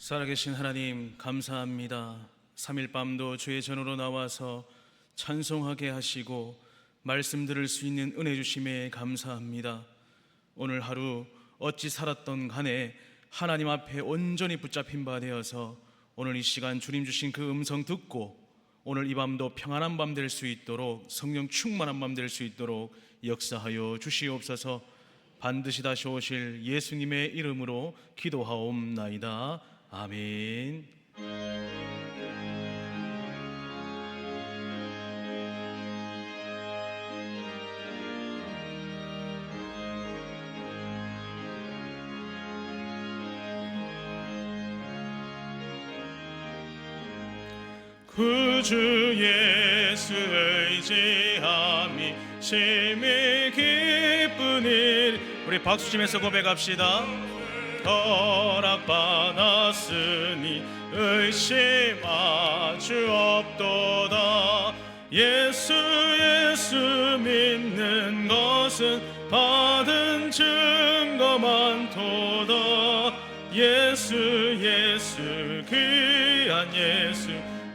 살아계신 하나님 감사합니다. 3일 밤도 주의 전으로 나와서 찬송하게 하시고 말씀 들을 수 있는 은혜 주심에 감사합니다. 오늘 하루 어찌 살았던 간에 하나님 앞에 온전히 붙잡힌 바 되어서 오늘 이 시간 주님 주신 그 음성 듣고 오늘 이 밤도 평안한 밤 될 수 있도록, 성령 충만한 밤 될 수 있도록 역사하여 주시옵소서. 반드시 다시 오실 예수님의 이름으로 기도하옵나이다. 아멘. 구주 예수 의지함이 심히 기쁜 일. 우리 박수치면서 고백합시다. 허락받았으니 의심 아주 없도다. 예수 믿는 것은 받은 증거 많도다. 예수 귀한 예수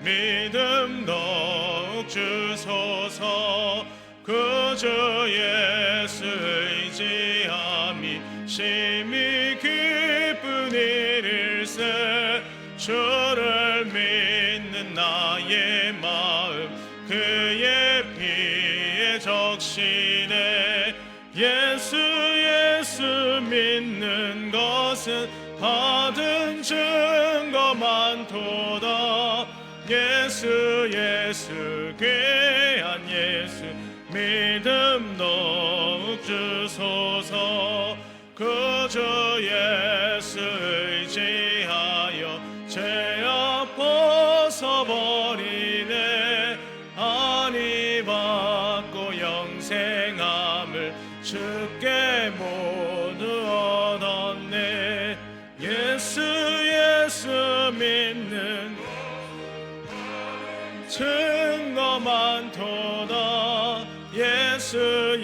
믿음 더욱 주소서. 그저 예수 의지함이 심히 기쁜 일일세. 주를 믿는 나의 마음 그의 피에 적시네. 예수 믿는 것은 받은 증거 많도다. 예수 귀한 예수 믿음 더욱 주소서. 그저 예수 의지하여 죄악 벗어버리네. 안위 받고 영생함을 주께 모두 얻었네. 예수 믿는 증거 많도다. 예수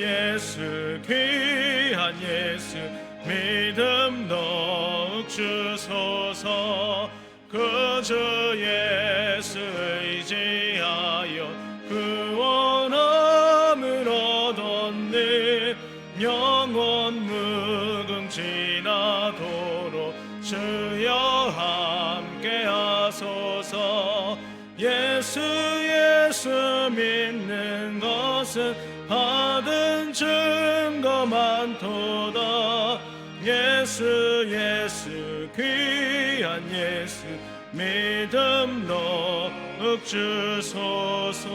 귀한 예수 믿음 더욱 주소서. 그저 예수 의지하여 구원함을 얻었네. 영원 무궁지나도록 주여 함께 하소서. 예수 믿는 것은 받은 증거 많도다. 예수 귀한 예수 믿음 더욱 주소서.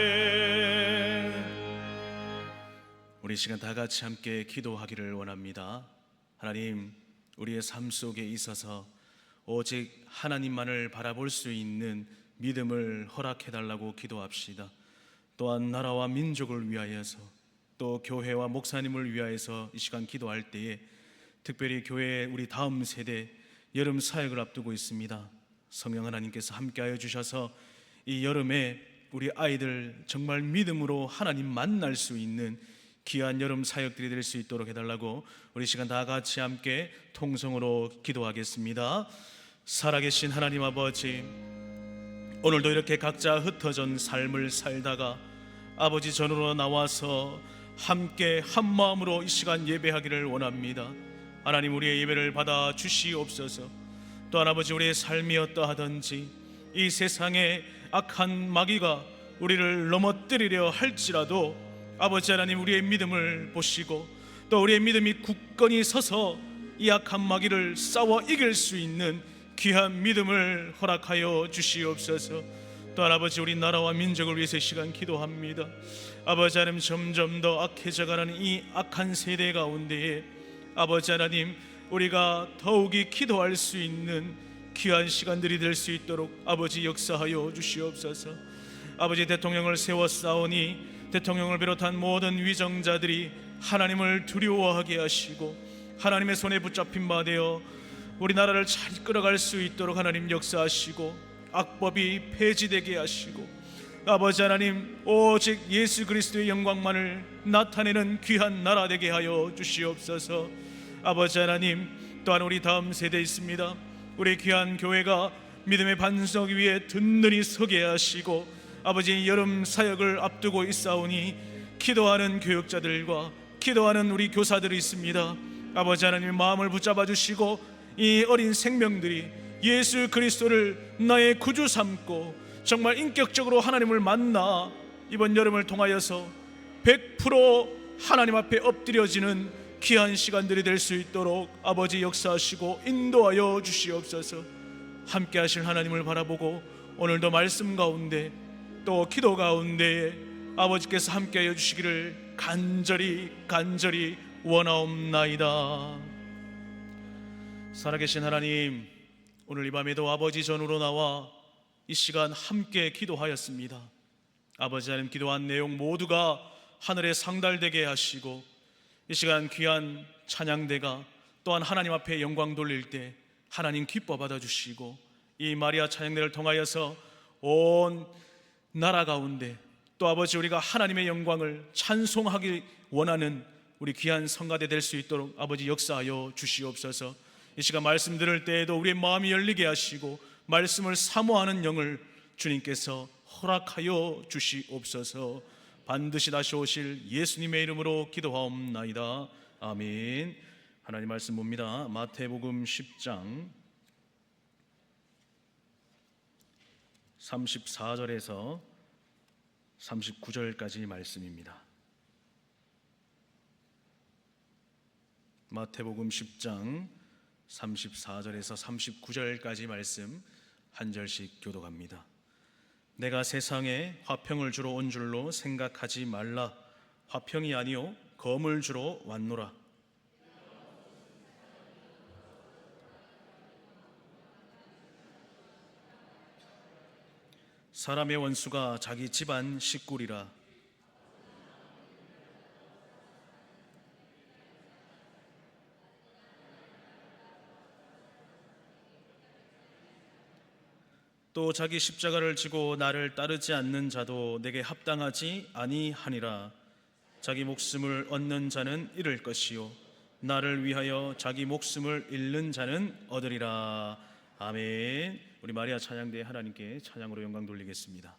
아멘. 우리 시간 다 같이 함께 기도하기를 원합니다. 하나님, 우리의 삶 속에 있어서 오직 하나님만을 바라볼 수 있는 믿음을 허락해달라고 기도합시다. 또한 나라와 민족을 위하여서, 또 교회와 목사님을 위하여서 이 시간 기도할 때에 특별히 교회 우리 다음 세대 여름 사역을 앞두고 있습니다. 성령 하나님께서 함께하여 주셔서 이 여름에 우리 아이들 정말 믿음으로 하나님 만날 수 있는 귀한 여름 사역들이 될 수 있도록 해달라고 우리 시간 다 같이 함께 통성으로 기도하겠습니다. 살아계신 하나님 아버지, 오늘도 이렇게 각자 흩어진 삶을 살다가 아버지 전으로 나와서 함께 한 마음으로 이 시간 예배하기를 원합니다. 하나님, 우리의 예배를 받아 주시옵소서. 또한 아버지, 우리의 삶이 어떠하든지 이 세상에 악한 마귀가 우리를 넘어뜨리려 할지라도 아버지 하나님, 우리의 믿음을 보시고 또 우리의 믿음이 굳건히 서서 이 악한 마귀를 싸워 이길 수 있는 귀한 믿음을 허락하여 주시옵소서. 또한 아버지, 우리 나라와 민족을 위해서 이 시간 기도합니다. 아버지 하나님, 점점 더 악해져가는 이 악한 세대 가운데에 아버지 하나님, 우리가 더욱이 기도할 수 있는 귀한 시간들이 될 수 있도록 아버지 역사하여 주시옵소서. 아버지, 대통령을 세웠사오니 대통령을 비롯한 모든 위정자들이 하나님을 두려워하게 하시고 하나님의 손에 붙잡힌 바 되어 우리나라를 잘 끌어갈 수 있도록 하나님 역사하시고 악법이 폐지되게 하시고 아버지 하나님, 오직 예수 그리스도의 영광만을 나타내는 귀한 나라 되게 하여 주시옵소서. 아버지 하나님, 또한 우리 다음 세대에 있습니다. 우리 귀한 교회가 믿음의 반석 위에 든든히 서게 하시고, 아버지 여름 사역을 앞두고 있사오니 기도하는 교육자들과 기도하는 우리 교사들이 있습니다. 아버지 하나님, 마음을 붙잡아 주시고 이 어린 생명들이 예수 그리스도를 나의 구주 삼고 정말 인격적으로 하나님을 만나 이번 여름을 통하여서 100% 하나님 앞에 엎드려지는 귀한 시간들이 될 수 있도록 아버지 역사하시고 인도하여 주시옵소서. 함께 하실 하나님을 바라보고 오늘도 말씀 가운데 또 기도 가운데 아버지께서 함께하여 주시기를 간절히 원하옵나이다. 살아계신 하나님, 오늘 이 밤에도 아버지 전으로 나와 이 시간 함께 기도하였습니다. 아버지 하나님, 기도한 내용 모두가 하늘에 상달되게 하시고 이 시간 귀한 찬양대가 또한 하나님 앞에 영광 돌릴 때 하나님 기뻐 받아주시고 이 마리아 찬양대를 통하여서 온 나라 가운데 또 아버지 우리가 하나님의 영광을 찬송하기 원하는 우리 귀한 성가대 될 수 있도록 아버지 역사하여 주시옵소서. 이 시간 말씀 들을 때에도 우리의 마음이 열리게 하시고 말씀을 사모하는 영을 주님께서 허락하여 주시옵소서. 반드시 다시 오실 예수님의 이름으로 기도하옵나이다. 아멘. 하나님 말씀 봅니다. 마태복음 10장 34절에서 39절까지 말씀입니다. 마태복음 10장 34절에서 39절까지 말씀 한 절씩 교독합니다. 내가 세상에 화평을 주러 온 줄로 생각하지 말라. 화평이 아니요 검을 주러 왔노라. 사람의 원수가 자기 집안 식구리라. 또 자기 십자가를 지고 나를 따르지 않는 자도 내게 합당하지 아니하니라. 자기 목숨을 얻는 자는 잃을 것이요 나를 위하여 자기 목숨을 잃는 자는 얻으리라. 아멘. 우리 마리아 찬양대에 하나님께 찬양으로 영광 돌리겠습니다.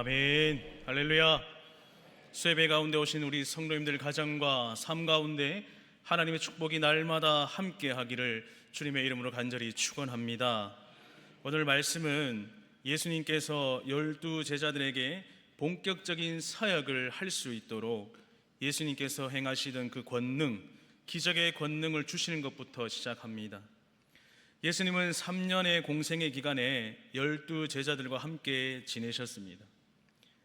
아멘. 할렐루야. 수예배 가운데 오신 우리 성도님들 가정과 삶 가운데 하나님의 축복이 날마다 함께 하기를 주님의 이름으로 간절히 축원합니다. 오늘 말씀은 예수님께서 12 제자들에게 본격적인 사역을 할 수 있도록 예수님께서 행하시던 그 권능, 기적의 권능을 주시는 것부터 시작합니다. 예수님은 3년의 공생의 기간에 12 제자들과 함께 지내셨습니다.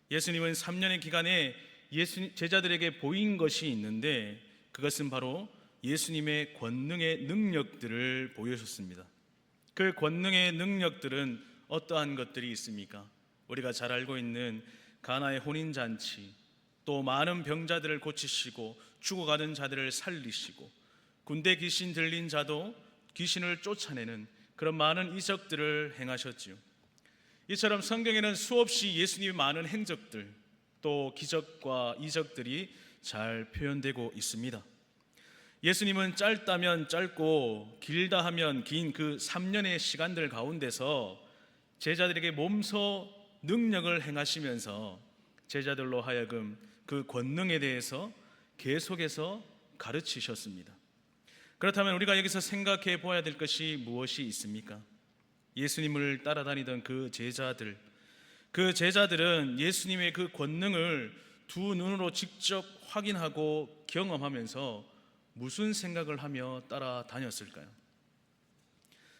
예수님은 3년의 기간에 제자들에게 보인 것이 있는데 그것은 바로 예수님의 권능의 능력들을 보여줬습니다. 그 권능의 능력들은 어떠한 것들이 있습니까? 우리가 잘 알고 있는 가나의 혼인잔치, 또 많은 병자들을 고치시고 죽어가는 자들을 살리시고 군대 귀신 들린 자도 귀신을 쫓아내는 그런 많은 이적들을 행하셨지요. 이처럼 성경에는 수없이 예수님의 많은 행적들, 또 기적과 이적들이 잘 표현되고 있습니다. 예수님은 짧다면 짧고 길다 하면 긴 그 3년의 시간들 가운데서 제자들에게 몸소 능력을 행하시면서 제자들로 하여금 그 권능에 대해서 계속해서 가르치셨습니다. 그렇다면 우리가 여기서 생각해 보아야 될 것이 무엇이 있습니까? 예수님을 따라다니던 그 제자들은 예수님의 그 권능을 두 눈으로 직접 확인하고 경험하면서 무슨 생각을 하며 따라다녔을까요?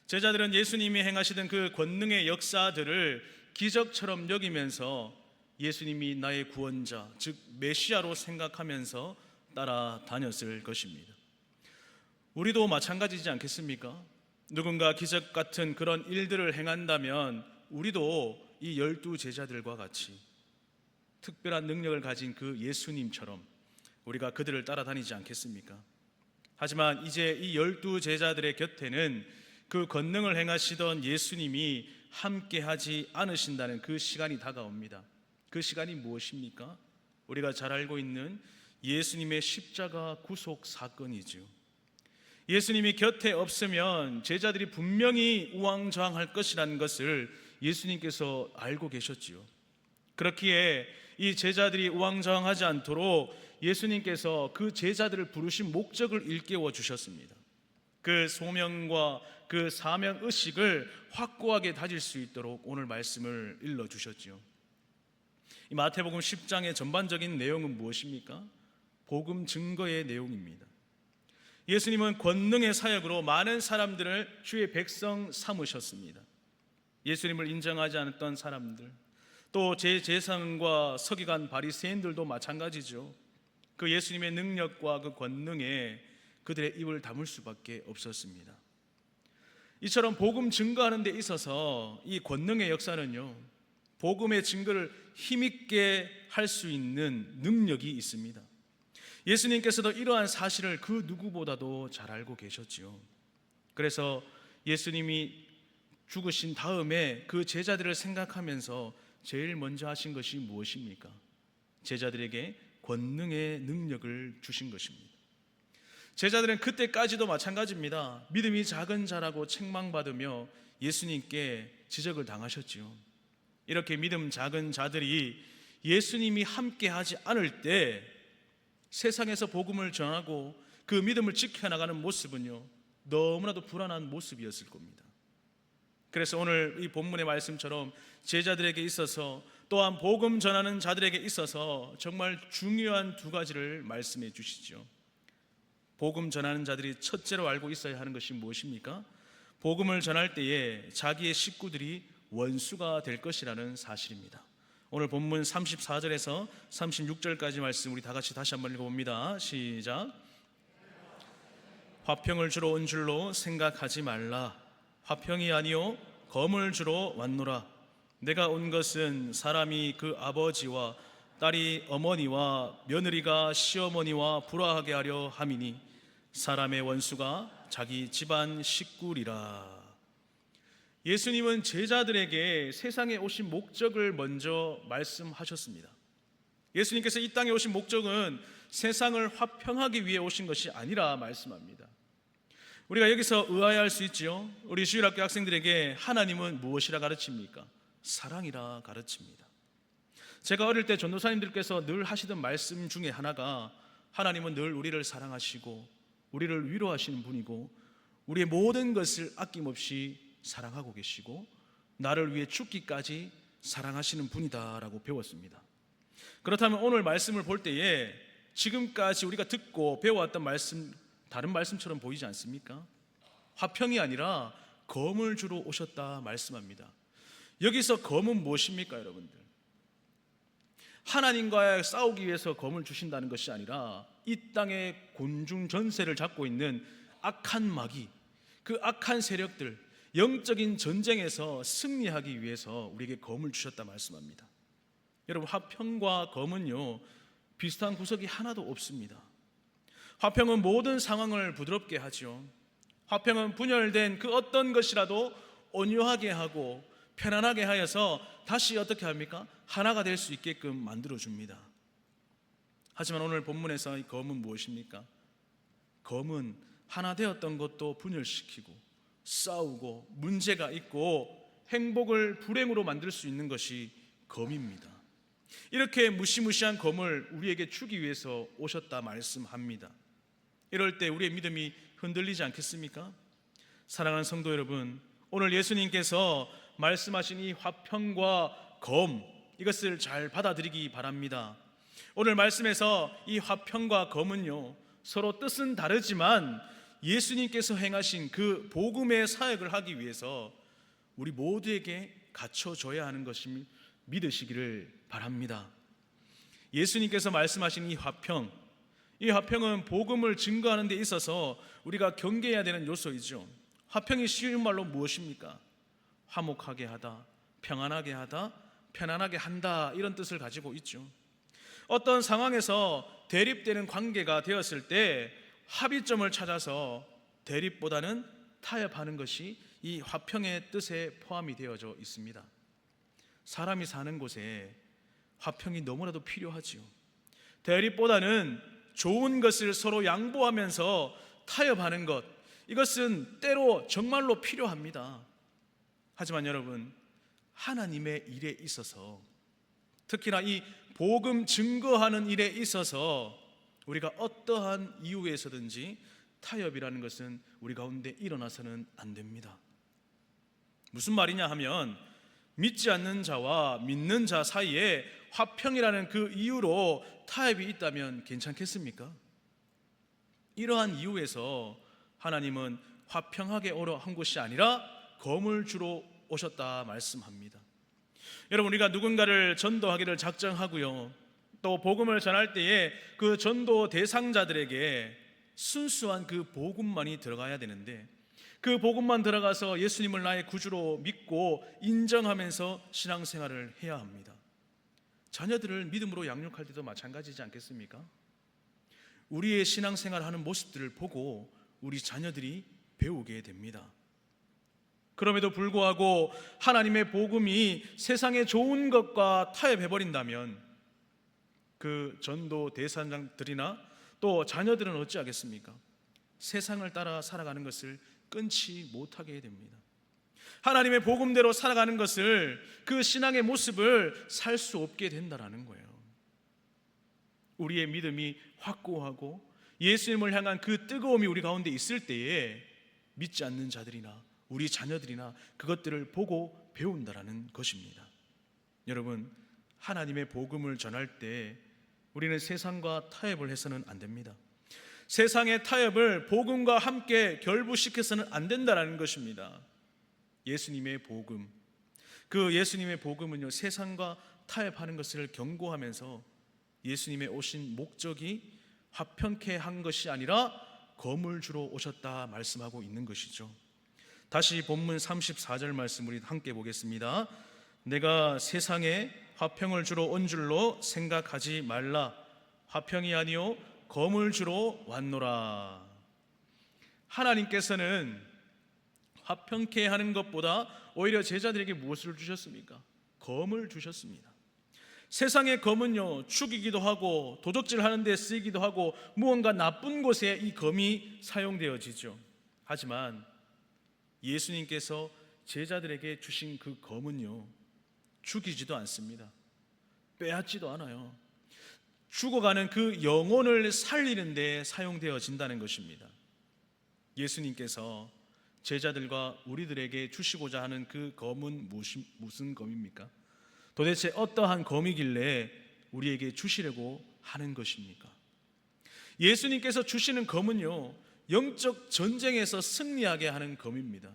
제자들은 예수님이 행하시던 그 권능의 역사들을 기적처럼 여기면서 예수님이 나의 구원자, 즉 메시아로 생각하면서 따라다녔을 것입니다. 우리도 마찬가지지 않겠습니까? 누군가 기적 같은 그런 일들을 행한다면 우리도 이 12 제자들과 같이 특별한 능력을 가진 그 예수님처럼 우리가 그들을 따라다니지 않겠습니까? 하지만 이제 이 12 제자들의 곁에는 그 권능을 행하시던 예수님이 함께하지 않으신다는 그 시간이 다가옵니다. 그 시간이 무엇입니까? 우리가 잘 알고 있는 예수님의 십자가 구속 사건이죠. 예수님이 곁에 없으면 제자들이 분명히 우왕좌왕할 것이라는 것을 예수님께서 알고 계셨지요. 그렇기에 이 제자들이 우왕좌왕하지 않도록 예수님께서 그 제자들을 부르신 목적을 일깨워 주셨습니다. 그 소명과 그 사명 의식을 확고하게 다질 수 있도록 오늘 말씀을 일러 주셨지요. 이 마태복음 10장의 전반적인 내용은 무엇입니까? 복음 증거의 내용입니다. 예수님은 권능의 사역으로 많은 사람들을 주의 백성 삼으셨습니다. 예수님을 인정하지 않았던 사람들, 또 제재상과 서기관 바리새인들도 마찬가지죠. 그 예수님의 능력과 그 권능에 그들의 입을 다물 수밖에 없었습니다. 이처럼 복음 증거하는 데 있어서 이 권능의 역사는요, 복음의 증거를 힘있게 할 수 있는 능력이 있습니다. 예수님께서도 이러한 사실을 그 누구보다도 잘 알고 계셨지요. 그래서 예수님이 죽으신 다음에 그 제자들을 생각하면서 제일 먼저 하신 것이 무엇입니까? 제자들에게 권능의 능력을 주신 것입니다. 제자들은 그때까지도 마찬가지입니다. 믿음이 작은 자라고 책망받으며 예수님께 지적을 당하셨지요. 이렇게 믿음 작은 자들이 예수님이 함께하지 않을 때 세상에서 복음을 전하고 그 믿음을 지켜나가는 모습은요, 너무나도 불안한 모습이었을 겁니다. 그래서 오늘 이 본문의 말씀처럼 제자들에게 있어서 또한 복음 전하는 자들에게 있어서 정말 중요한 두 가지를 말씀해 주시죠. 복음 전하는 자들이 첫째로 알고 있어야 하는 것이 무엇입니까? 복음을 전할 때에 자기의 식구들이 원수가 될 것이라는 사실입니다. 오늘 본문 34절에서 36절까지 말씀 우리 다 같이 다시 한번 읽어봅니다. 시작. 화평을 주러 온 줄로 생각하지 말라. 화평이 아니요 검을 주러 왔노라. 내가 온 것은 사람이 그 아버지와 딸이 어머니와 며느리가 시어머니와 불화하게 하려 함이니 사람의 원수가 자기 집안 식구리라. 예수님은 제자들에게 세상에 오신 목적을 먼저 말씀하셨습니다. 예수님께서 이 땅에 오신 목적은 세상을 화평하기 위해 오신 것이 아니라 말씀합니다. 우리가 여기서 의아해할 수 있죠. 우리 주일학교 학생들에게 하나님은 무엇이라 가르칩니까? 사랑이라 가르칩니다. 제가 어릴 때 전도사님들께서 늘 하시던 말씀 중에 하나가 하나님은 늘 우리를 사랑하시고 우리를 위로하시는 분이고 우리의 모든 것을 아낌없이 사랑하고 계시고 나를 위해 죽기까지 사랑하시는 분이다라고 배웠습니다. 그렇다면 오늘 말씀을 볼 때에 지금까지 우리가 듣고 배워왔던 말씀, 다른 말씀처럼 보이지 않습니까? 화평이 아니라 검을 주러 오셨다 말씀합니다. 여기서 검은 무엇입니까, 여러분들? 하나님과 싸우기 위해서 검을 주신다는 것이 아니라 이 땅의 곤중 전세를 잡고 있는 악한 마귀, 그 악한 세력들, 영적인 전쟁에서 승리하기 위해서 우리에게 검을 주셨다 말씀합니다. 여러분, 화평과 검은요 비슷한 구석이 하나도 없습니다. 화평은 모든 상황을 부드럽게 하죠. 화평은 분열된 그 어떤 것이라도 온유하게 하고 편안하게 하여서 다시 어떻게 합니까? 하나가 될 수 있게끔 만들어줍니다. 하지만 오늘 본문에서 이 검은 무엇입니까? 검은 하나 되었던 것도 분열시키고 싸우고 문제가 있고 행복을 불행으로 만들 수 있는 것이 검입니다. 이렇게 무시무시한 검을 우리에게 주기 위해서 오셨다 말씀합니다. 이럴 때 우리의 믿음이 흔들리지 않겠습니까? 사랑하는 성도 여러분, 오늘 예수님께서 말씀하신 이 화평과 검, 이것을 잘 받아들이기 바랍니다. 오늘 말씀에서 이 화평과 검은요 서로 뜻은 다르지만 예수님께서 행하신 그 복음의 사역을 하기 위해서 우리 모두에게 갖춰줘야 하는 것임을 믿으시기를 바랍니다. 예수님께서 말씀하신 이 화평은 복음을 증거하는 데 있어서 우리가 경계해야 되는 요소이죠. 화평이 쉬운 말로 무엇입니까? 화목하게 하다, 평안하게 하다, 편안하게 한다, 이런 뜻을 가지고 있죠. 어떤 상황에서 대립되는 관계가 되었을 때 합의점을 찾아서 대립보다는 타협하는 것이 이 화평의 뜻에 포함이 되어져 있습니다. 사람이 사는 곳에 화평이 너무나도 필요하지요. 대립보다는 좋은 것을 서로 양보하면서 타협하는 것, 이것은 때로 정말로 필요합니다. 하지만 여러분, 하나님의 일에 있어서, 특히나 이 복음 증거하는 일에 있어서 우리가 어떠한 이유에서든지 타협이라는 것은 우리 가운데 일어나서는 안 됩니다. 무슨 말이냐 하면, 믿지 않는 자와 믿는 자 사이에 화평이라는 그 이유로 타협이 있다면 괜찮겠습니까? 이러한 이유에서 하나님은 화평하게 오려 한 것이 아니라 검을 주러 오셨다 말씀합니다. 여러분, 우리가 누군가를 전도하기를 작정하고요, 또 복음을 전할 때에 그 전도 대상자들에게 순수한 그 복음만이 들어가야 되는데, 그 복음만 들어가서 예수님을 나의 구주로 믿고 인정하면서 신앙생활을 해야 합니다. 자녀들을 믿음으로 양육할 때도 마찬가지지 않겠습니까? 우리의 신앙생활하는 모습들을 보고 우리 자녀들이 배우게 됩니다. 그럼에도 불구하고 하나님의 복음이 세상의 좋은 것과 타협해버린다면 그 전도 대상자들이나 또 자녀들은 어찌하겠습니까? 세상을 따라 살아가는 것을 끊지 못하게 됩니다. 하나님의 복음대로 살아가는 것을, 그 신앙의 모습을 살 수 없게 된다는 거예요. 우리의 믿음이 확고하고 예수님을 향한 그 뜨거움이 우리 가운데 있을 때에 믿지 않는 자들이나 우리 자녀들이나 그것들을 보고 배운다라는 것입니다. 여러분, 하나님의 복음을 전할 때 우리는 세상과 타협을 해서는 안 됩니다. 세상의 타협을 복음과 함께 결부시켜서는 안 된다는 것입니다. 예수님의 복음, 그 예수님의 복음은요, 세상과 타협하는 것을 경고하면서 예수님의 오신 목적이 화평케 한 것이 아니라 검을 주러 오셨다 말씀하고 있는 것이죠. 다시 본문 34절 말씀 우리 함께 보겠습니다. 내가 세상에 화평을 주러 온 줄로 생각하지 말라. 화평이 아니요 검을 주러 왔노라. 하나님께서는 화평케 하는 것보다 오히려 제자들에게 무엇을 주셨습니까? 검을 주셨습니다. 세상의 검은요, 죽이기도 하고 도적질 하는 데 쓰이기도 하고 무언가 나쁜 곳에 이 검이 사용되어지죠. 하지만 예수님께서 제자들에게 주신 그 검은요, 죽이지도 않습니다. 빼앗지도 않아요. 죽어가는 그 영혼을 살리는 데 사용되어진다는 것입니다. 예수님께서 제자들과 우리들에게 주시고자 하는 그 검은 무슨 검입니까? 도대체 어떠한 검이길래 우리에게 주시려고 하는 것입니까? 예수님께서 주시는 검은요, 영적 전쟁에서 승리하게 하는 검입니다.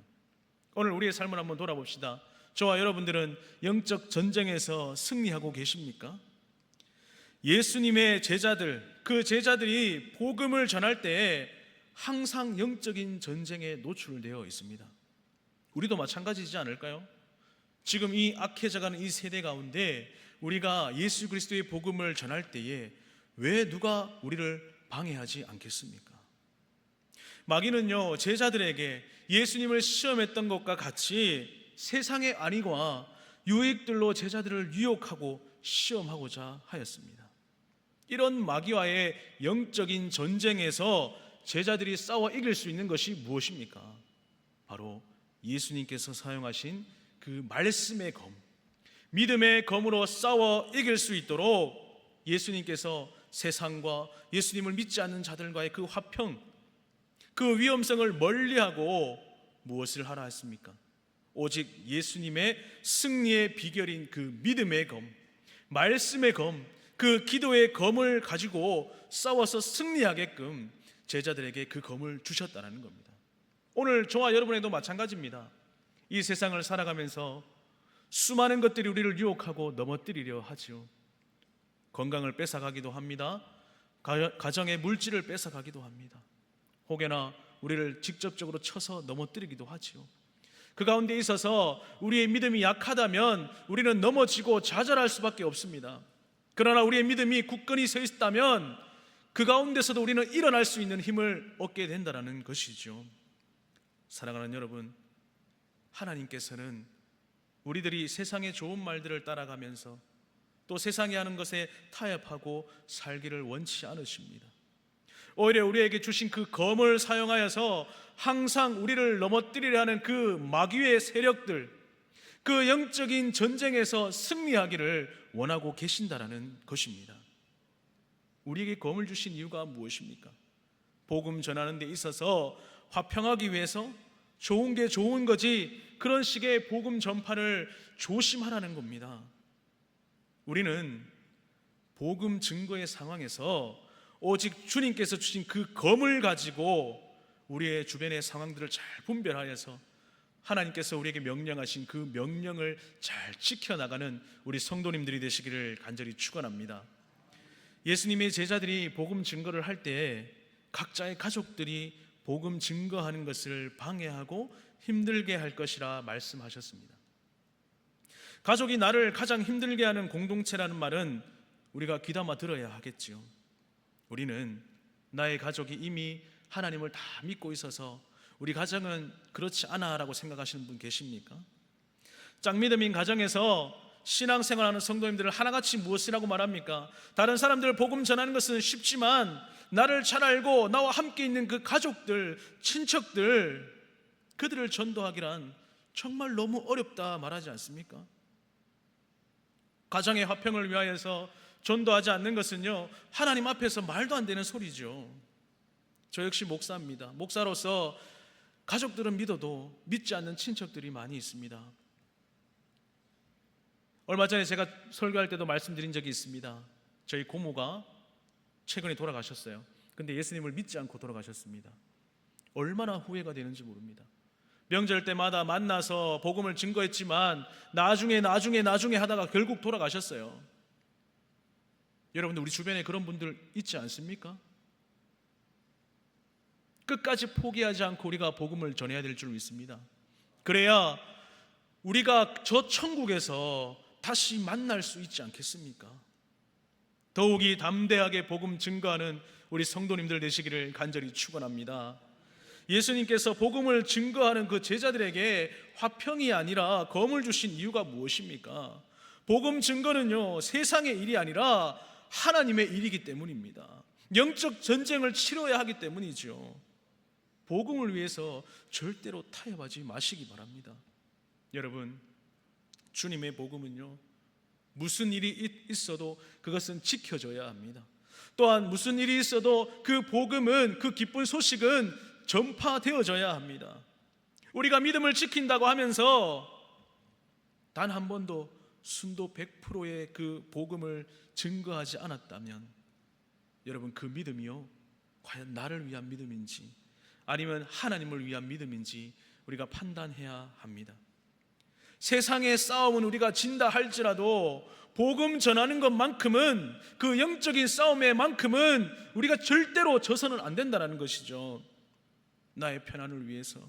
오늘 우리의 삶을 한번 돌아봅시다. 저와 여러분들은 영적 전쟁에서 승리하고 계십니까? 예수님의 제자들, 그 제자들이 복음을 전할 때에 항상 영적인 전쟁에 노출되어 있습니다. 우리도 마찬가지지 않을까요? 지금 이 악해져가는 이 세대 가운데 우리가 예수 그리스도의 복음을 전할 때에 왜 누가 우리를 방해하지 않겠습니까? 마귀는요, 제자들에게 예수님을 시험했던 것과 같이 세상의 안위와 유익들로 제자들을 유혹하고 시험하고자 하였습니다. 이런 마귀와의 영적인 전쟁에서 제자들이 싸워 이길 수 있는 것이 무엇입니까? 바로 예수님께서 사용하신 그 말씀의 검, 믿음의 검으로 싸워 이길 수 있도록 예수님께서 세상과 예수님을 믿지 않는 자들과의 그 화평, 그 위험성을 멀리하고 무엇을 하라 했습니까? 오직 예수님의 승리의 비결인 그 믿음의 검, 말씀의 검, 그 기도의 검을 가지고 싸워서 승리하게끔 제자들에게 그 검을 주셨다는 겁니다. 오늘 저와 여러분에도 마찬가지입니다. 이 세상을 살아가면서 수많은 것들이 우리를 유혹하고 넘어뜨리려 하죠. 건강을 뺏어가기도 합니다. 가정의 물질을 뺏어가기도 합니다. 혹여나 우리를 직접적으로 쳐서 넘어뜨리기도 하죠. 그 가운데 있어서 우리의 믿음이 약하다면 우리는 넘어지고 좌절할 수밖에 없습니다. 그러나 우리의 믿음이 굳건히 서 있다면 그 가운데서도 우리는 일어날 수 있는 힘을 얻게 된다는 것이죠. 사랑하는 여러분, 하나님께서는 우리들이 세상의 좋은 말들을 따라가면서 또 세상이 하는 것에 타협하고 살기를 원치 않으십니다. 오히려 우리에게 주신 그 검을 사용하여서 항상 우리를 넘어뜨리려 하는 그 마귀의 세력들, 그 영적인 전쟁에서 승리하기를 원하고 계신다라는 것입니다. 우리에게 검을 주신 이유가 무엇입니까? 복음 전하는 데 있어서 화평하기 위해서 좋은 게 좋은 거지, 그런 식의 복음 전파를 조심하라는 겁니다. 우리는 복음 증거의 상황에서 오직 주님께서 주신 그 검을 가지고 우리의 주변의 상황들을 잘 분별하여서 하나님께서 우리에게 명령하신 그 명령을 잘 지켜나가는 우리 성도님들이 되시기를 간절히 축원합니다. 예수님의 제자들이 복음 증거를 할 때 각자의 가족들이 복음 증거하는 것을 방해하고 힘들게 할 것이라 말씀하셨습니다. 가족이 나를 가장 힘들게 하는 공동체라는 말은 우리가 귀담아 들어야 하겠지요. 우리는 나의 가족이 이미 하나님을 다 믿고 있어서 우리 가정은 그렇지 않아라고 생각하시는 분 계십니까? 짝믿음인 가정에서 신앙생활하는 성도님들을 하나같이 무엇이라고 말합니까? 다른 사람들 복음 전하는 것은 쉽지만 나를 잘 알고 나와 함께 있는 그 가족들, 친척들, 그들을 전도하기란 정말 너무 어렵다 말하지 않습니까? 가정의 화평을 위하여서 전도하지 않는 것은요, 하나님 앞에서 말도 안 되는 소리죠. 저 역시 목사입니다. 목사로서 가족들은 믿어도 믿지 않는 친척들이 많이 있습니다. 얼마 전에 제가 설교할 때도 말씀드린 적이 있습니다. 저희 고모가 최근에 돌아가셨어요. 근데 예수님을 믿지 않고 돌아가셨습니다. 얼마나 후회가 되는지 모릅니다. 명절 때마다 만나서 복음을 증거했지만 나중에 하다가 결국 돌아가셨어요. 여러분들, 우리 주변에 그런 분들 있지 않습니까? 끝까지 포기하지 않고 우리가 복음을 전해야 될 줄 믿습니다. 그래야 우리가 저 천국에서 다시 만날 수 있지 않겠습니까? 더욱이 담대하게 복음 증거하는 우리 성도님들 되시기를 간절히 축원합니다. 예수님께서 복음을 증거하는 그 제자들에게 화평이 아니라 검을 주신 이유가 무엇입니까? 복음 증거는요, 세상의 일이 아니라 하나님의 일이기 때문입니다. 영적 전쟁을 치러야 하기 때문이죠. 복음을 위해서 절대로 타협하지 마시기 바랍니다. 여러분, 주님의 복음은요, 무슨 일이 있어도 그것은 지켜져야 합니다. 또한 무슨 일이 있어도 그 복음은, 그 기쁜 소식은 전파되어져야 합니다. 우리가 믿음을 지킨다고 하면서 단 한 번도 순도 100%의 그 복음을 증거하지 않았다면 여러분, 그 믿음이요, 과연 나를 위한 믿음인지 아니면 하나님을 위한 믿음인지 우리가 판단해야 합니다. 세상의 싸움은 우리가 진다 할지라도 복음 전하는 것만큼은, 그 영적인 싸움의 만큼은 우리가 절대로 져서는 안 된다는 것이죠. 나의 편안을 위해서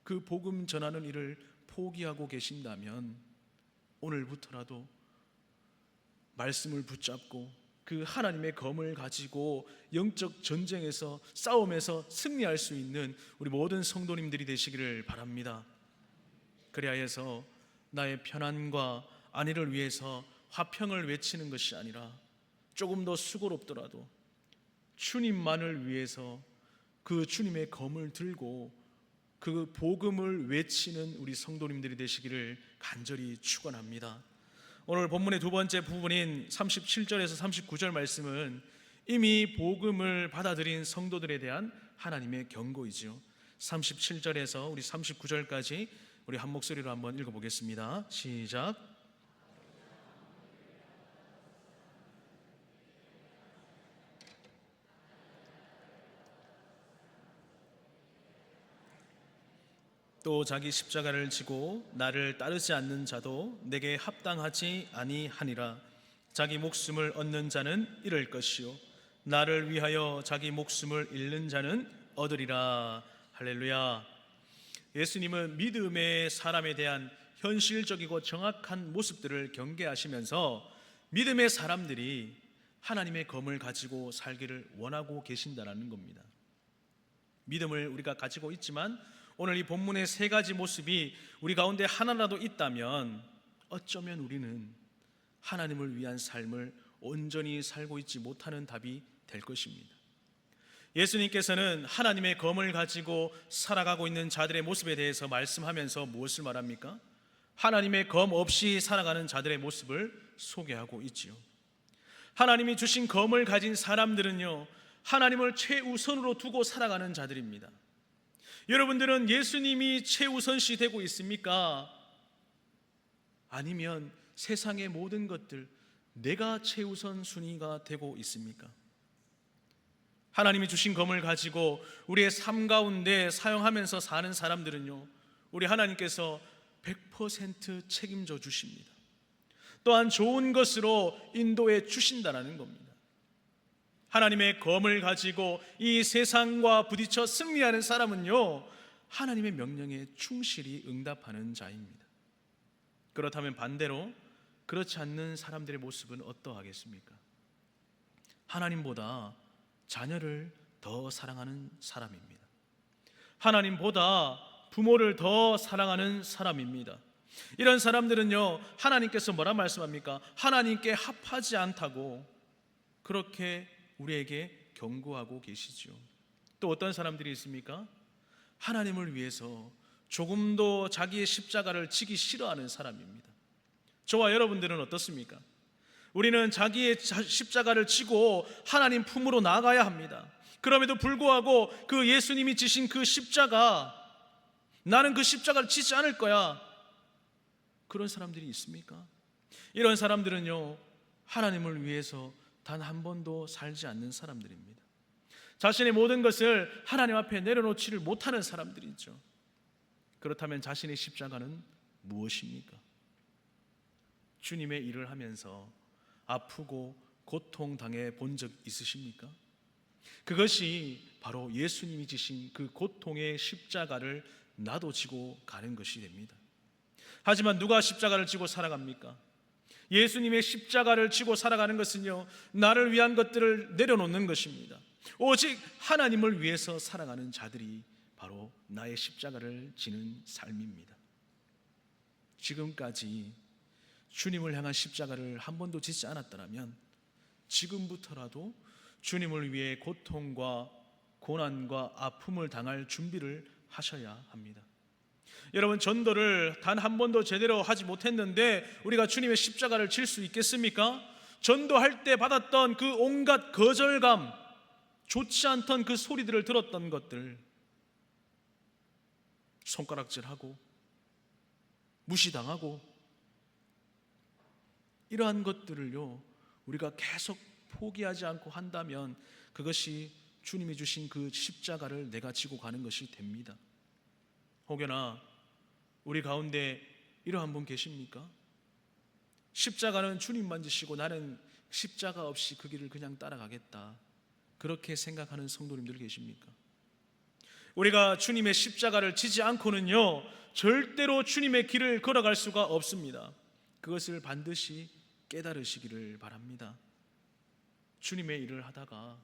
그 복음 전하는 일을 포기하고 계신다면 오늘부터라도 말씀을 붙잡고 그 하나님의 검을 가지고 영적 전쟁에서, 싸움에서 승리할 수 있는 우리 모든 성도님들이 되시기를 바랍니다. 그래야 해서 나의 편안과 안위를 위해서 화평을 외치는 것이 아니라 조금 더 수고롭더라도 주님만을 위해서 그 주님의 검을 들고 그 복음을 외치는 우리 성도님들이 되시기를 간절히 축원합니다. 오늘 본문의 두 번째 부분인 37절에서 39절 말씀은 이미 복음을 받아들인 성도들에 대한 하나님의 경고이지요. 37절에서 우리 39절까지 우리 한 목소리로 한번 읽어보겠습니다. 시작. 또 자기 십자가를 지고 나를 따르지 않는 자도 내게 합당하지 아니하니라. 자기 목숨을 얻는 자는 잃을 것이요 나를 위하여 자기 목숨을 잃는 자는 얻으리라. 할렐루야. 예수님은 믿음의 사람에 대한 현실적이고 정확한 모습들을 경계하시면서 믿음의 사람들이 하나님의 검을 가지고 살기를 원하고 계신다는 겁니다. 믿음을 우리가 가지고 있지만 오늘 이 본문의 세 가지 모습이 우리 가운데 하나라도 있다면 어쩌면 우리는 하나님을 위한 삶을 온전히 살고 있지 못하는 답이 될 것입니다. 예수님께서는 하나님의 검을 가지고 살아가고 있는 자들의 모습에 대해서 말씀하면서 무엇을 말합니까? 하나님의 검 없이 살아가는 자들의 모습을 소개하고 있지요. 하나님이 주신 검을 가진 사람들은요, 하나님을 최우선으로 두고 살아가는 자들입니다. 여러분들은 예수님이 최우선시 되고 있습니까? 아니면 세상의 모든 것들, 내가 최우선 순위가 되고 있습니까? 하나님이 주신 검을 가지고 우리의 삶 가운데 사용하면서 사는 사람들은요, 우리 하나님께서 100% 책임져 주십니다. 또한 좋은 것으로 인도해 주신다는 겁니다. 하나님의 검을 가지고 이 세상과 부딪혀 승리하는 사람은요, 하나님의 명령에 충실히 응답하는 자입니다. 그렇다면 반대로 그렇지 않는 사람들의 모습은 어떠하겠습니까? 하나님보다 자녀를 더 사랑하는 사람입니다. 하나님보다 부모를 더 사랑하는 사람입니다. 이런 사람들은요, 하나님께서 뭐라 말씀합니까? 하나님께 합하지 않다고 그렇게 우리에게 경고하고 계시죠. 또 어떤 사람들이 있습니까? 하나님을 위해서 조금도 자기의 십자가를 지기 싫어하는 사람입니다. 저와 여러분들은 어떻습니까? 우리는 자기의 십자가를 지고 하나님 품으로 나아가야 합니다. 그럼에도 불구하고 그 예수님이 지신 그 십자가, 나는 그 십자가를 지지 않을 거야, 그런 사람들이 있습니까? 이런 사람들은요, 하나님을 위해서 단 한 번도 살지 않는 사람들입니다. 자신의 모든 것을 하나님 앞에 내려놓지를 못하는 사람들이죠. 그렇다면 자신의 십자가는 무엇입니까? 주님의 일을 하면서 아프고 고통당해 본 적 있으십니까? 그것이 바로 예수님이 지신 그 고통의 십자가를 나도 지고 가는 것이 됩니다. 하지만 누가 십자가를 지고 살아갑니까? 예수님의 십자가를 지고 살아가는 것은요, 나를 위한 것들을 내려놓는 것입니다. 오직 하나님을 위해서 살아가는 자들이 바로 나의 십자가를 지는 삶입니다. 지금까지 주님을 향한 십자가를 한 번도 지지 않았더라면 지금부터라도 주님을 위해 고통과 고난과 아픔을 당할 준비를 하셔야 합니다. 여러분, 전도를 단 한 번도 제대로 하지 못했는데 우리가 주님의 십자가를 질 수 있겠습니까? 전도할 때 받았던 그 온갖 거절감, 좋지 않던 그 소리들을 들었던 것들, 손가락질하고 무시당하고 이러한 것들을요, 우리가 계속 포기하지 않고 한다면 그것이 주님이 주신 그 십자가를 내가 지고 가는 것이 됩니다. 혹여나 우리 가운데 이러한 분 계십니까? 십자가는 주님만 지시고 나는 십자가 없이 그 길을 그냥 따라가겠다, 그렇게 생각하는 성도님들 계십니까? 우리가 주님의 십자가를 지지 않고는요, 절대로 주님의 길을 걸어갈 수가 없습니다. 그것을 반드시 깨달으시기를 바랍니다. 주님의 일을 하다가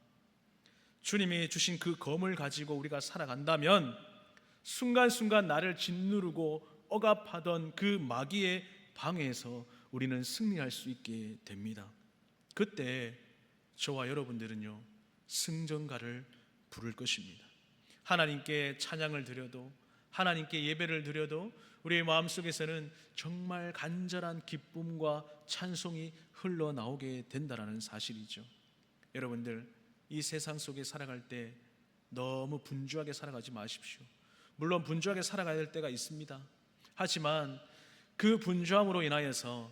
주님이 주신 그 검을 가지고 우리가 살아간다면 순간순간 나를 짓누르고 억압하던 그 마귀의 방해에서 우리는 승리할 수 있게 됩니다. 그때 저와 여러분들은요, 승전가를 부를 것입니다. 하나님께 찬양을 드려도, 하나님께 예배를 드려도 우리의 마음속에서는 정말 간절한 기쁨과 찬송이 흘러나오게 된다는 사실이죠. 여러분들, 이 세상 속에 살아갈 때 너무 분주하게 살아가지 마십시오. 물론 분주하게 살아가야 될 때가 있습니다. 하지만 그 분주함으로 인하여서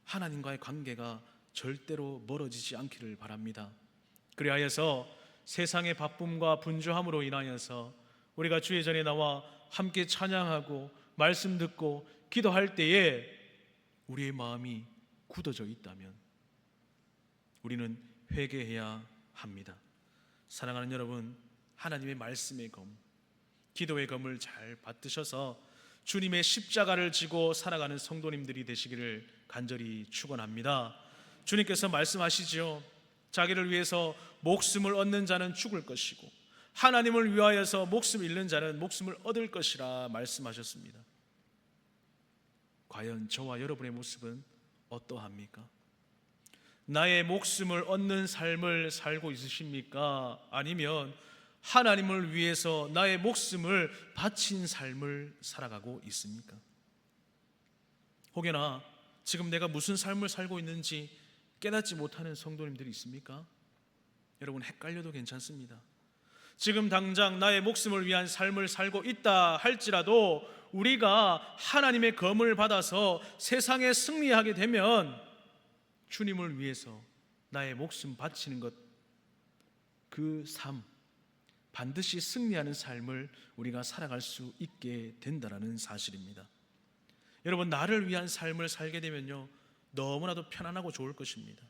하나님과의 관계가 절대로 멀어지지 않기를 바랍니다. 그리하여서 세상의 바쁨과 분주함으로 인하여서 우리가 주의 전에 나와 함께 찬양하고 말씀 듣고 기도할 때에 우리의 마음이 굳어져 있다면 우리는 회개해야 합니다. 사랑하는 여러분, 하나님의 말씀의 검, 기도의 검을 잘 받드셔서 주님의 십자가를 지고 살아가는 성도님들이 되시기를 간절히 축원합니다. 주님께서 말씀하시지요. 자기를 위해서 목숨을 얻는 자는 죽을 것이고 하나님을 위하여서 목숨을 잃는 자는 목숨을 얻을 것이라 말씀하셨습니다. 과연 저와 여러분의 모습은 어떠합니까? 나의 목숨을 얻는 삶을 살고 있으십니까? 아니면 하나님을 위해서 나의 목숨을 바친 삶을 살아가고 있습니까? 혹여나 지금 내가 무슨 삶을 살고 있는지 깨닫지 못하는 성도님들이 있습니까? 여러분, 헷갈려도 괜찮습니다. 지금 당장 나의 목숨을 위한 삶을 살고 있다 할지라도 우리가 하나님의 검을 받아서 세상에 승리하게 되면 주님을 위해서 나의 목숨 바치는 것, 그 삶, 반드시 승리하는 삶을 우리가 살아갈 수 있게 된다는 사실입니다. 여러분, 나를 위한 삶을 살게 되면요, 너무나도 편안하고 좋을 것입니다.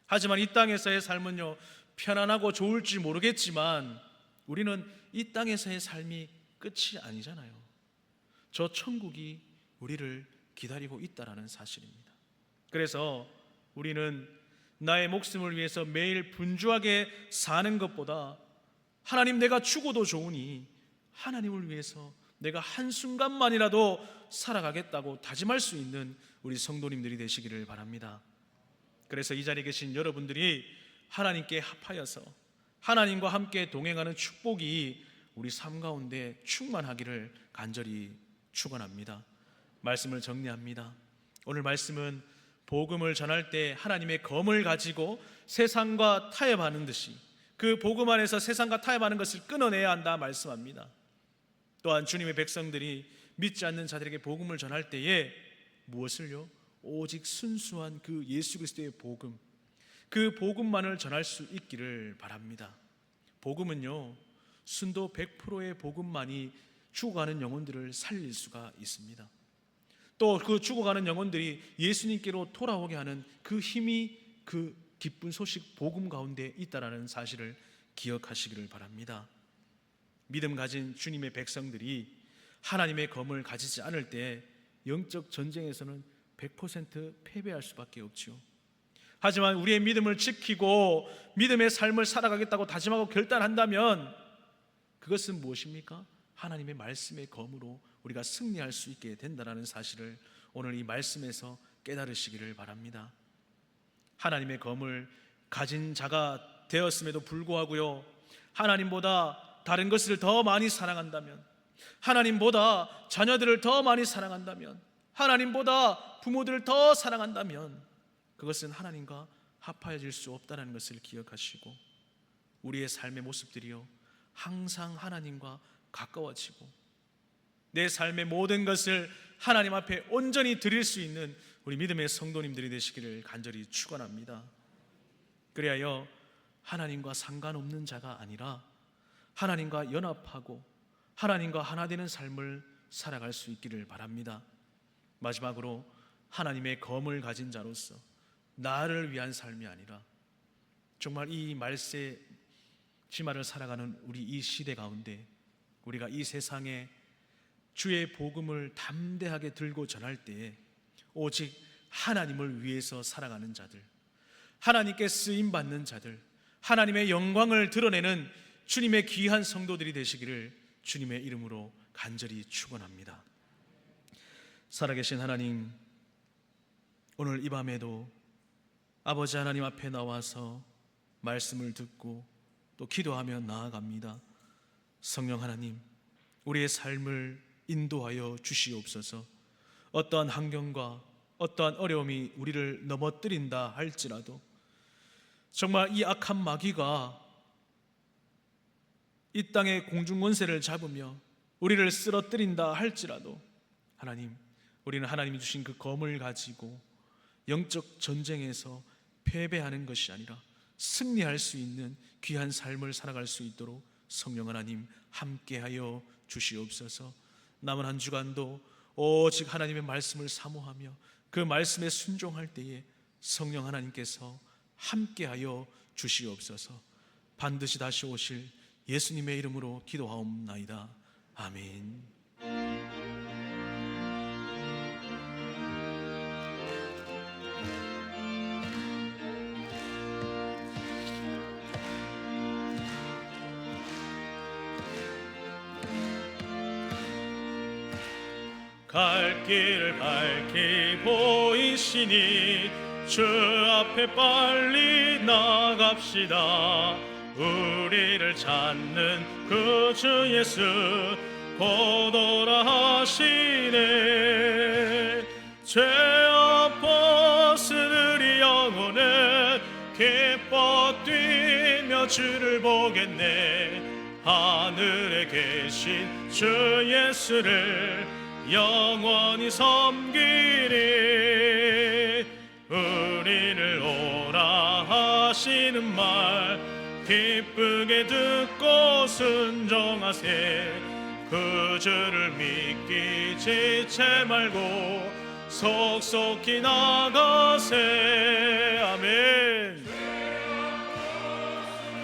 하지만 이 땅에서의 삶은요, 편안하고 좋을지 모르겠지만 우리는 이 땅에서의 삶이 끝이 아니잖아요. 저 천국이 우리를 기다리고 있다는 사실입니다. 그래서 우리는 나의 목숨을 위해서 매일 분주하게 사는 것보다 하나님, 내가 죽어도 좋으니 하나님을 위해서 내가 한순간만이라도 살아가겠다고 다짐할 수 있는 우리 성도님들이 되시기를 바랍니다. 그래서 이 자리에 계신 여러분들이 하나님께 합하여서 하나님과 함께 동행하는 축복이 우리 삶 가운데 충만하기를 간절히 축원합니다. 말씀을 정리합니다. 오늘 말씀은 복음을 전할 때 하나님의 검을 가지고 세상과 타협하는 듯이 그 복음 안에서 세상과 타협하는 것을 끊어내야 한다 말씀합니다. 또한 주님의 백성들이 믿지 않는 자들에게 복음을 전할 때에 무엇을요? 오직 순수한 그 예수 그리스도의 복음, 그 복음만을 전할 수 있기를 바랍니다. 복음은요, 순도 100%의 복음만이 죽어가는 영혼들을 살릴 수가 있습니다. 또 그 죽어가는 영혼들이 예수님께로 돌아오게 하는 그 힘이 그 기쁜 소식 복음 가운데 있다라는 사실을 기억하시기를 바랍니다. 믿음 가진 주님의 백성들이 하나님의 검을 가지지 않을 때 영적 전쟁에서는 100% 패배할 수밖에 없죠. 하지만 우리의 믿음을 지키고 믿음의 삶을 살아가겠다고 다짐하고 결단한다면 그것은 무엇입니까? 하나님의 말씀의 검으로 우리가 승리할 수 있게 된다는 사실을 오늘 이 말씀에서 깨달으시기를 바랍니다. 하나님의 검을 가진 자가 되었음에도 불구하고요, 하나님보다 다른 것을 더 많이 사랑한다면, 하나님보다 자녀들을 더 많이 사랑한다면, 하나님보다 부모들을 더 사랑한다면 그것은 하나님과 합하여질 수 없다는 것을 기억하시고, 우리의 삶의 모습들이요 항상 하나님과 가까워지고 내 삶의 모든 것을 하나님 앞에 온전히 드릴 수 있는 우리 믿음의 성도님들이 되시기를 간절히 축원합니다. 그리하여 하나님과 상관없는 자가 아니라 하나님과 연합하고 하나님과 하나 되는 삶을 살아갈 수 있기를 바랍니다. 마지막으로 하나님의 검을 가진 자로서 나를 위한 삶이 아니라 정말 이 말세 지마를 살아가는 우리 이 시대 가운데 우리가 이 세상에 주의 복음을 담대하게 들고 전할 때에 오직 하나님을 위해서 살아가는 자들, 하나님께 쓰임받는 자들, 하나님의 영광을 드러내는 주님의 귀한 성도들이 되시기를 주님의 이름으로 간절히 축원합니다. 살아계신 하나님, 오늘 이 밤에도 아버지 하나님 앞에 나와서 말씀을 듣고 또 기도하며 나아갑니다. 성령 하나님, 우리의 삶을 인도하여 주시옵소서. 어떠한 환경과 어떠한 어려움이 우리를 넘어뜨린다 할지라도, 정말 이 악한 마귀가 이 땅의 공중권세를 잡으며 우리를 쓰러뜨린다 할지라도, 하나님, 우리는 하나님이 주신 그 검을 가지고 영적 전쟁에서 패배하는 것이 아니라 승리할 수 있는 귀한 삶을 살아갈 수 있도록 성령 하나님 함께하여 주시옵소서. 남은 한 주간도 오직 하나님의 말씀을 사모하며 그 말씀에 순종할 때에 성령 하나님께서 함께하여 주시옵소서. 반드시 다시 오실 예수님의 이름으로 기도하옵나이다. 아멘. 갈 길을 밝히 보이시니 주 앞에 빨리 나갑시다. 우리를 찾는 그 주 예수 곧 오라 하시네. 죄악 벗으리 영혼은 기뻐 뛰며 주를 보겠네. 하늘에 계신 주 예수를 영원히 섬기리. 우리를 오라 하시는 말 기쁘게 듣고 순종하세. 그 주를 믿기 지체 말고 속속히 나가세. 아멘.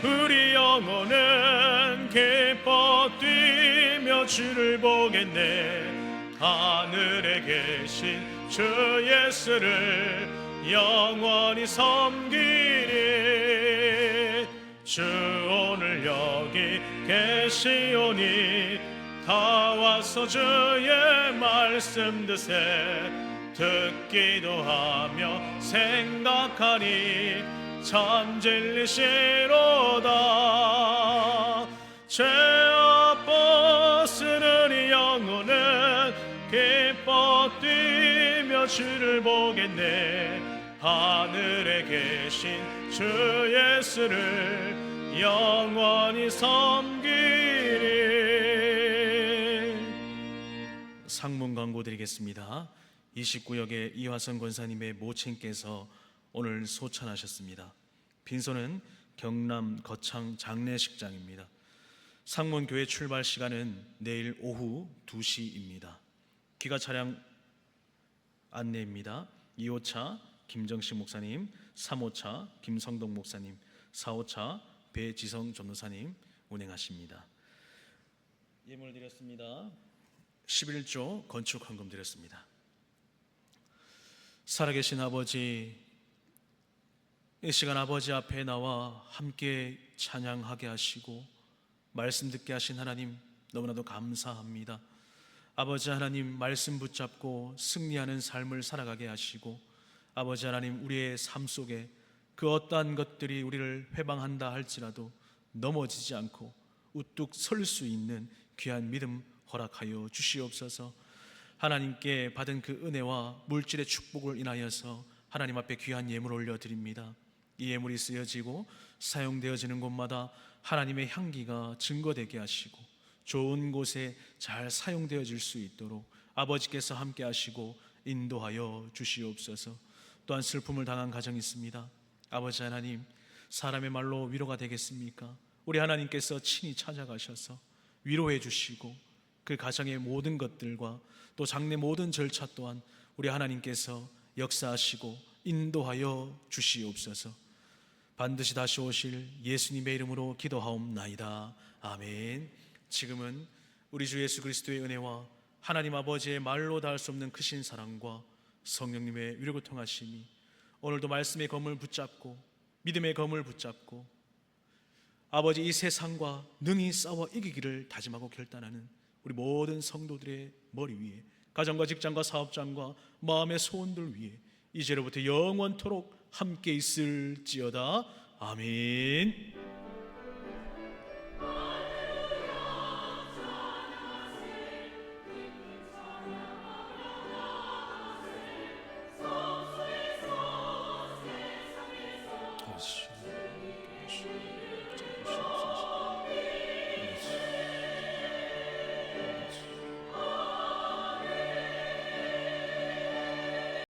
우리 영혼은 기뻐 뛰며 주를 보겠네. 하늘에 계신 주 예수를 영원히 섬기리. 주 오늘 여기 계시오니 다 와서 주의 말씀 드세. 듣기도 하며 생각하니 참 진리시로다. 죄악 벗으니 영혼은 기뻐 뛰며 주를 보겠네. 하늘에 계신 주 예수를 영원히 섬기리. 상문 광고 드리겠습니다. 29역의 이화선 권사님의 모친께서 오늘 소천하셨습니다. 빈소는 경남 거창 장례식장입니다. 상문교회 출발 시간은 내일 오후 2시입니다. 귀가 차량 안내입니다. 2호차 김정식 목사님, 3호차 김성동 목사님, 4호차 배지성 전도사님 운행하십니다. 예물 드렸습니다. 11조 건축 헌금 드렸습니다. 살아계신 아버지, 이 시간 아버지 앞에 나와 함께 찬양하게 하시고 말씀 듣게 하신 하나님 너무나도 감사합니다. 아버지 하나님, 말씀 붙잡고 승리하는 삶을 살아가게 하시고, 아버지 하나님, 우리의 삶 속에 그 어떠한 것들이 우리를 회방한다 할지라도 넘어지지 않고 우뚝 설 수 있는 귀한 믿음 허락하여 주시옵소서. 하나님께 받은 그 은혜와 물질의 축복을 인하여서 하나님 앞에 귀한 예물 올려드립니다. 이 예물이 쓰여지고 사용되어지는 곳마다 하나님의 향기가 증거되게 하시고 좋은 곳에 잘 사용되어질 수 있도록 아버지께서 함께 하시고 인도하여 주시옵소서. 또한 슬픔을 당한 가정이 있습니다. 아버지 하나님, 사람의 말로 위로가 되겠습니까? 우리 하나님께서 친히 찾아가셔서 위로해 주시고 그 가정의 모든 것들과 또 장래 모든 절차 또한 우리 하나님께서 역사하시고 인도하여 주시옵소서. 반드시 다시 오실 예수님의 이름으로 기도하옵나이다. 아멘. 지금은 우리 주 예수 그리스도의 은혜와 하나님 아버지의 말로 닿을 수 없는 크신 사랑과 성령님의 위로고통하심이 오늘도 말씀의 검을 붙잡고 믿음의 검을 붙잡고 아버지 이 세상과 능히 싸워 이기기를 다짐하고 결단하는 우리 모든 성도들의 머리 위에, 가정과 직장과 사업장과 마음의 소원들 위에 이제로부터 영원토록 함께 있을지어다. 아멘.